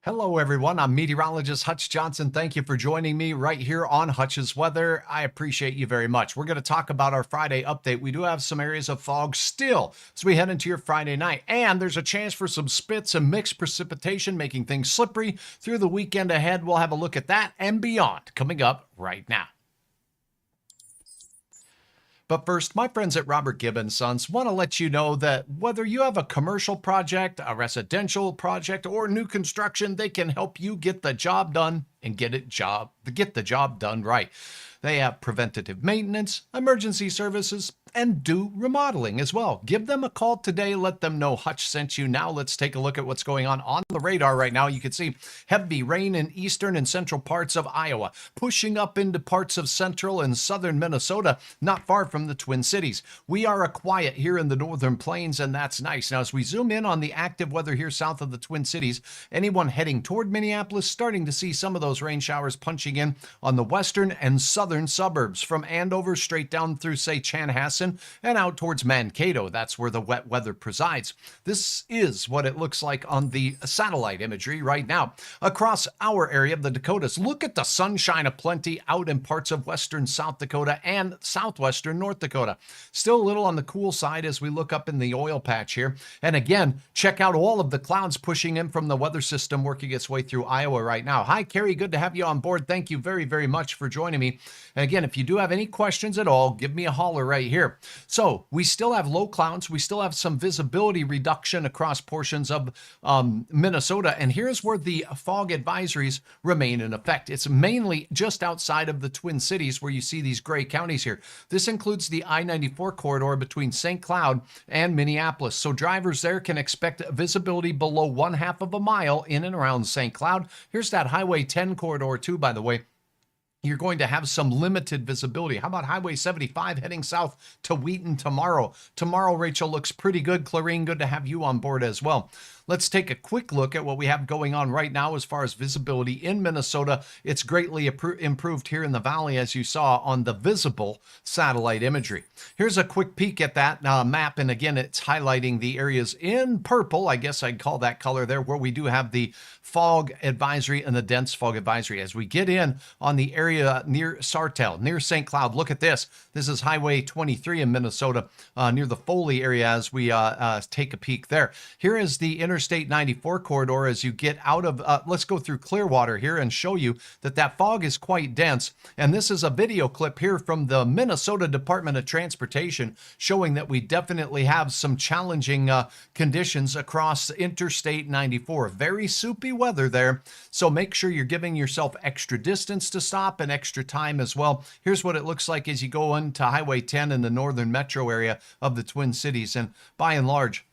Hello, everyone. I'm meteorologist Hutch Johnson. Thank you for joining me right here on Hutch's Weather. I appreciate you very much. We're going to talk about our Friday update. We do have some areas of fog still as we head into your Friday night, and there's a chance for some spits and mixed precipitation, making things slippery through the weekend ahead. We'll have a look at that and beyond coming up right now. But first, my friends at Robert Gibbons Sons want to let you know that whether you have a commercial project, a residential project, or new construction, they can help you get the job done and get the job done right. They have preventative maintenance, emergency services, and do remodeling as well. Give them a call today. Let them know Hutch sent you. Now let's take a look at what's going on the radar right now. You can see heavy rain in eastern and central parts of Iowa, pushing up into parts of central and southern Minnesota, not far from the Twin Cities. We are a quiet here in the northern plains, and that's nice. Now, as we zoom in on the active weather here south of the Twin Cities, anyone heading toward Minneapolis starting to see some of those rain showers punching in on the western and southern suburbs from Andover straight down through, say, Chanhassen and out towards Mankato. That's where the wet weather presides. This is what it looks like on the satellite imagery right now. Across our area of the Dakotas, look at the sunshine aplenty out in parts of western South Dakota and southwestern North Dakota. Still a little on the cool side as we look up in the oil patch here. And again, check out all of the clouds pushing in from the weather system working its way through Iowa right now. Hi, Carrie. Good to have you on board. Thank you very, very much for joining me. And again, if you do have any questions at all, give me a holler right here. So we still have low clouds. We still have some visibility reduction across portions of Minnesota. And here's where the fog advisories remain in effect. It's mainly just outside of the Twin Cities where you see these gray counties here. This includes the I-94 corridor between St. Cloud and Minneapolis. So drivers there can expect visibility below 1/2 of a mile in and around St. Cloud. Here's that Highway 10 corridor too, by the way. You're going to have some limited visibility. How about Highway 75 heading south to Wheaton tomorrow? Tomorrow, Rachel, looks pretty good. Clarine, good to have you on board as well. Let's take a quick look at what we have going on right now as far as visibility in Minnesota. It's greatly improved here in the valley, as you saw on the visible satellite imagery. Here's a quick peek at that map. And again, it's highlighting the areas in purple. I guess I'd call that color there where we do have the fog advisory and the dense fog advisory. As we get in on the area near Sartell, near St. Cloud, look at this. This is Highway 23 in Minnesota, near the Foley area as we take a peek there. Here is the Interstate 94 corridor as you get out of, let's go through Clearwater here and show you that fog is quite dense. And this is a video clip here from the Minnesota Department of Transportation showing that we definitely have some challenging conditions across Interstate 94. Very soupy weather there. So make sure you're giving yourself extra distance to stop and extra time as well. Here's what it looks like as you go into Highway 10 in the northern metro area of the Twin Cities. And by and large,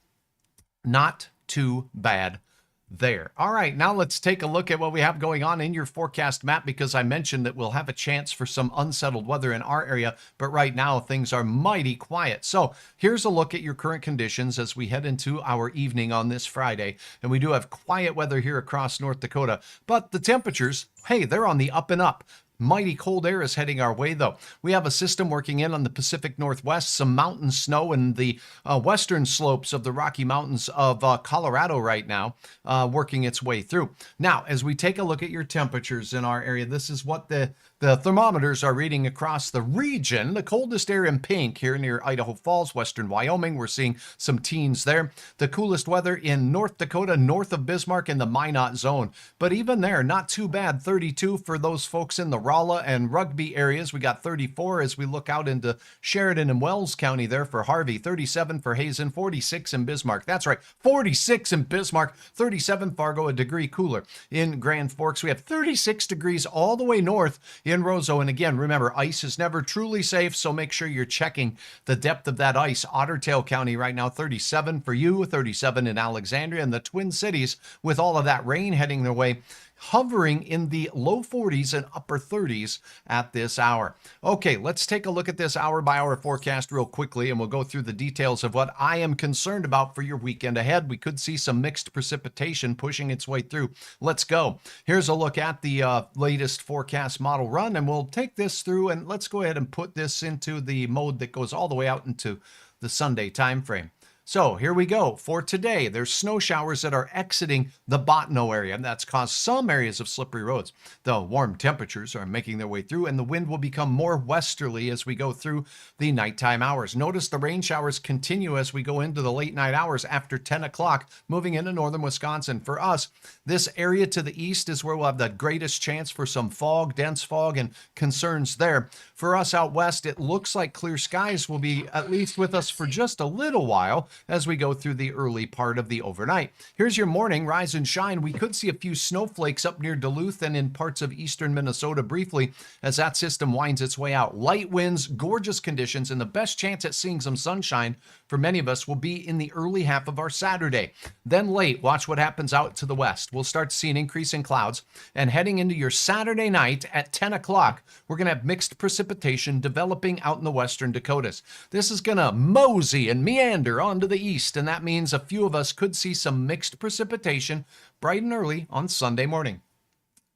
not too bad there. All right, now let's take a look at what we have going on in your forecast map, because I mentioned that we'll have a chance for some unsettled weather in our area, but right now things are mighty quiet. So here's a look at your current conditions as we head into our evening on this Friday. And we do have quiet weather here across North Dakota, but the temperatures, hey, they're on the up and up. Mighty cold air is heading our way, though. We have a system working in on the Pacific Northwest, some mountain snow in the western slopes of the Rocky Mountains of Colorado right now, working its way through. Now, as we take a look at your temperatures in our area, this is what the thermometers are reading across the region. The coldest air in pink here near Idaho Falls, western Wyoming. We're seeing some teens there. The coolest weather in North Dakota, north of Bismarck in the Minot zone. But even there, not too bad. 32 for those folks in the Rolla and Rugby areas. We got 34 as we look out into Sheridan and Wells County there for Harvey. 37 for Hazen. 46 in Bismarck. That's right, 46 in Bismarck. 37 Fargo, a degree cooler. In Grand Forks, we have 36 degrees all the way north in Roseau. And again, remember, ice is never truly safe, so make sure you're checking the depth of that ice. Otter Tail County right now, 37 for you, 37 in Alexandria, and the Twin Cities with all of that rain heading their way, hovering in the low 40s and upper 30s at this hour. Okay, let's take a look at this hour-by-hour forecast real quickly, and we'll go through the details of what I am concerned about for your weekend ahead. We could see some mixed precipitation pushing its way through. Let's go. Here's a look at the latest forecast model run, and we'll take this through, and let's go ahead and put this into the mode that goes all the way out into the Sunday time frame. So here we go. For today, there's snow showers that are exiting the Botno area, and that's caused some areas of slippery roads. The warm temperatures are making their way through, and the wind will become more westerly as we go through the nighttime hours. Notice the rain showers continue as we go into the late night hours after 10 o'clock, moving into northern Wisconsin. For us, this area to the east is where we'll have the greatest chance for some fog, dense fog, and concerns there. For us out west, it looks like clear skies will be at least with us for just a little while as we go through the early part of the overnight. Here's your morning rise and shine. We could see a few snowflakes up near Duluth and in parts of eastern Minnesota briefly as that system winds its way out. Light winds, gorgeous conditions, and the best chance at seeing some sunshine for many of us will be in the early half of our Saturday. Then late, watch what happens out to the west. We'll start to see an increase in clouds, and heading into your Saturday night at 10 o'clock, we're going to have mixed precipitation developing out in the western Dakotas. This is going to mosey and meander onto the east, and that means a few of us could see some mixed precipitation bright and early on Sunday morning.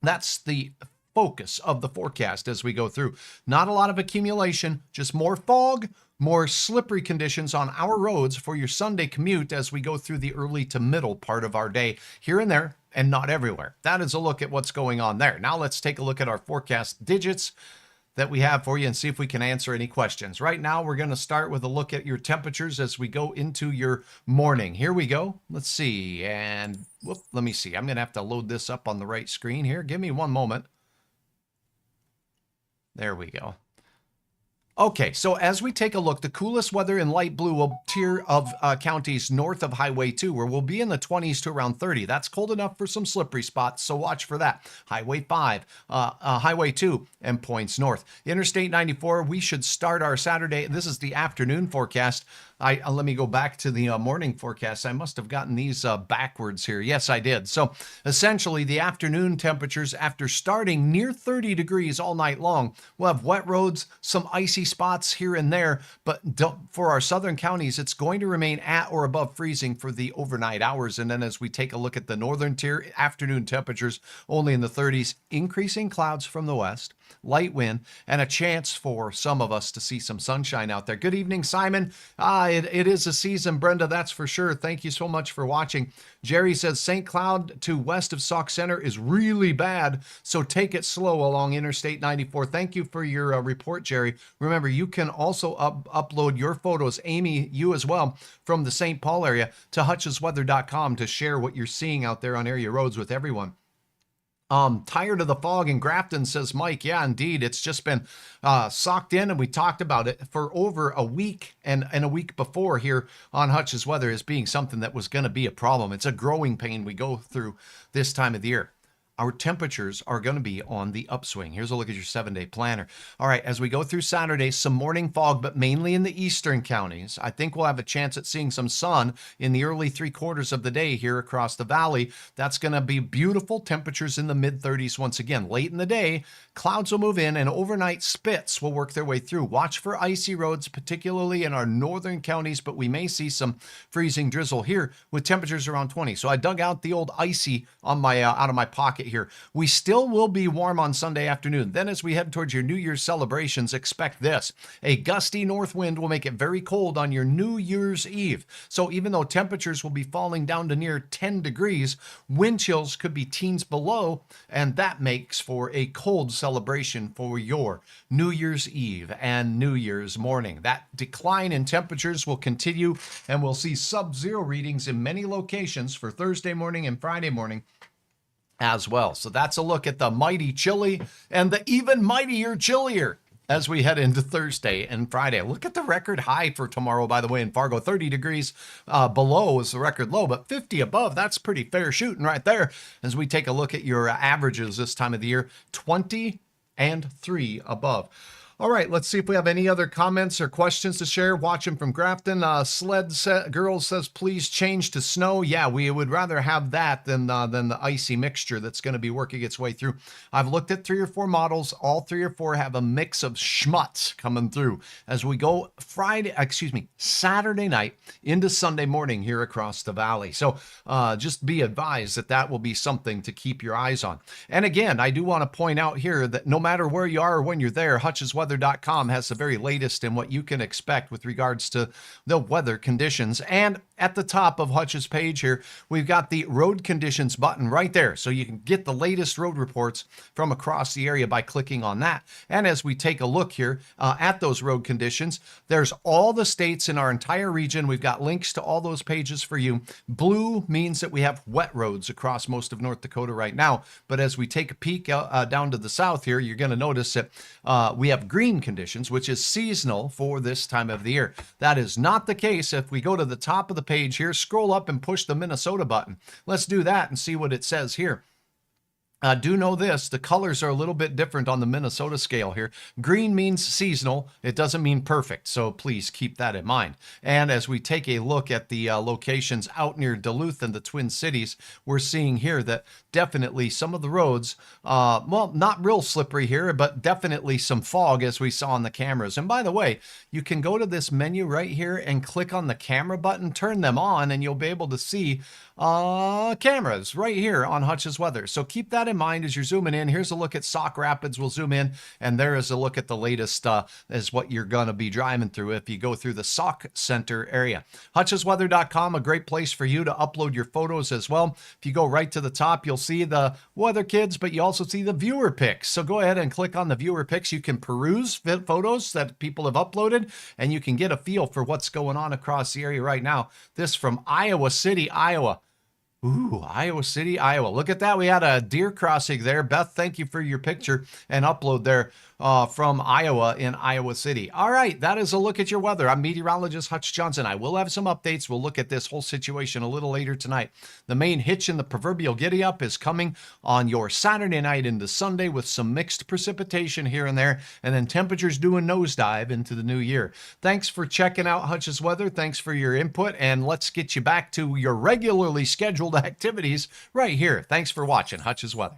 That's the focus of the forecast as we go through. Not a lot of accumulation, just more fog, more slippery conditions on our roads for your Sunday commute as we go through the early to middle part of our day here and there, and not everywhere. That is a look at what's going on there. Now let's take a look at our forecast digits that we have for you and see if we can answer any questions. Right now, we're going to start with a look at your temperatures as we go into your morning. Here we go. Let's see. And let me see. I'm going to have to load this up on the right screen here. Give me one moment. There we go. Okay, so as we take a look, the coolest weather in light blue will tier of counties north of Highway 2, where we'll be in the 20s to around 30. That's cold enough for some slippery spots, so watch for that. Highway 5, Highway 2, and points north. Interstate 94, we should start our Saturday. This is the afternoon forecast. Let me go back to the morning forecast. I must have gotten these backwards here. Yes, I did. So essentially, the afternoon temperatures after starting near 30 degrees all night long. We'll have wet roads, some icy spots here and there, but for our southern counties, it's going to remain at or above freezing for the overnight hours. And then as we take a look at the northern tier, afternoon temperatures only in the 30s, increasing clouds from the west, light wind, and a chance for some of us to see some sunshine out there. Good evening, Simon. It is a season, Brenda, that's for sure. Thank you so much for watching. Jerry says St. Cloud to west of Sauk Center is really bad, so take it slow along Interstate 94. Thank you for your report, Jerry. Remember, you can also upload your photos, Amy, you as well, from the St. Paul area to hutchesweather.com to share what you're seeing out there on area roads with everyone. Tired of the fog in Grafton, says Mike. Yeah, indeed. It's just been socked in, and we talked about it for over a week and a week before here on Hutch's Weather as being something that was going to be a problem. It's a growing pain we go through this time of the year. Our temperatures are going to be on the upswing. Here's a look at your 7-day planner. All right, as we go through Saturday, some morning fog, but mainly in the eastern counties. I think we'll have a chance at seeing some sun in the early 3/4 of the day here across the valley. That's going to be beautiful temperatures in the mid-30s once again. Late in the day, clouds will move in and overnight spits will work their way through. Watch for icy roads, particularly in our northern counties, but we may see some freezing drizzle here with temperatures around 20. So I dug out the old icy on my out of my pocket here. We still will be warm on Sunday afternoon. Then as we head towards your New Year's celebrations, expect this. A gusty north wind will make it very cold on your New Year's Eve. So even though temperatures will be falling down to near 10 degrees, wind chills could be teens below, and that makes for a cold celebration for your New Year's Eve and New Year's morning. That decline in temperatures will continue, and we'll see sub-zero readings in many locations for Thursday morning and Friday morning as well. So that's a look at the mighty chilly and the even mightier chillier as we head into Thursday and Friday. Look at the record high for tomorrow, by the way, in Fargo. 30 degrees below is the record low, but 50 above, that's pretty fair shooting right there. As we take a look at your averages this time of the year, 20 and 3 above. All right, let's see if we have any other comments or questions to share. Watching from Grafton, Girl says, please change to snow. Yeah, we would rather have that than the icy mixture that's going to be working its way through. I've looked at 3 or 4 models. All 3 or 4 have a mix of schmutz coming through as we go Saturday night into Sunday morning here across the valley. So just be advised that that will be something to keep your eyes on. And again, I do want to point out here that no matter where you are or when you're there, Hutch's Weather hutchesweather.com has the very latest in what you can expect with regards to the weather conditions. And at the top of Hutch's page here, we've got the road conditions button right there. So you can get the latest road reports from across the area by clicking on that. And as we take a look here at those road conditions, there's all the states in our entire region. We've got links to all those pages for you. Blue means that we have wet roads across most of North Dakota right now. But as we take a peek down to the south here, you're going to notice that we have green conditions, which is seasonal for this time of the year. That is not the case if we go to the top of the page here, scroll up and push the Minnesota button. Let's do that and see what it says here. Do know this, the colors are a little bit different on the Minnesota scale here. Green means seasonal. It doesn't mean perfect, so please keep that in mind. And as we take a look at the locations out near Duluth and the Twin Cities, we're seeing here that definitely some of the roads, well, not real slippery here, but definitely some fog as we saw on the cameras. And by the way, you can go to this menu right here and click on the camera button, turn them on, and you'll be able to see cameras right here on Hutch's Weather. So keep that in mind as you're zooming in. Here's a look at Sauk Rapids. We'll zoom in, and there is a look at the latest as what you're going to be driving through if you go through the Sauk Center area. Hutchesweather.com, a great place for you to upload your photos as well. If you go right to the top, you'll see the weather kids, but you also see the viewer pics. So go ahead and click on the viewer pics. You can peruse photos that people have uploaded, and you can get a feel for what's going on across the area right now. This from Iowa City, Iowa. Ooh, Iowa City, Iowa. Look at that. We had a deer crossing there. Beth, thank you for your picture and upload there from Iowa in Iowa City. All right, that is a look at your weather. I'm meteorologist Hutch Johnson. I will have some updates. We'll look at this whole situation a little later tonight. The main hitch in the proverbial giddy up is coming on your Saturday night into Sunday with some mixed precipitation here and there, and then temperatures doing nosedive into the new year. Thanks for checking out Hutch's Weather. Thanks for your input, and let's get you back to your regularly scheduled activities right here. Thanks for watching Hutch's Weather.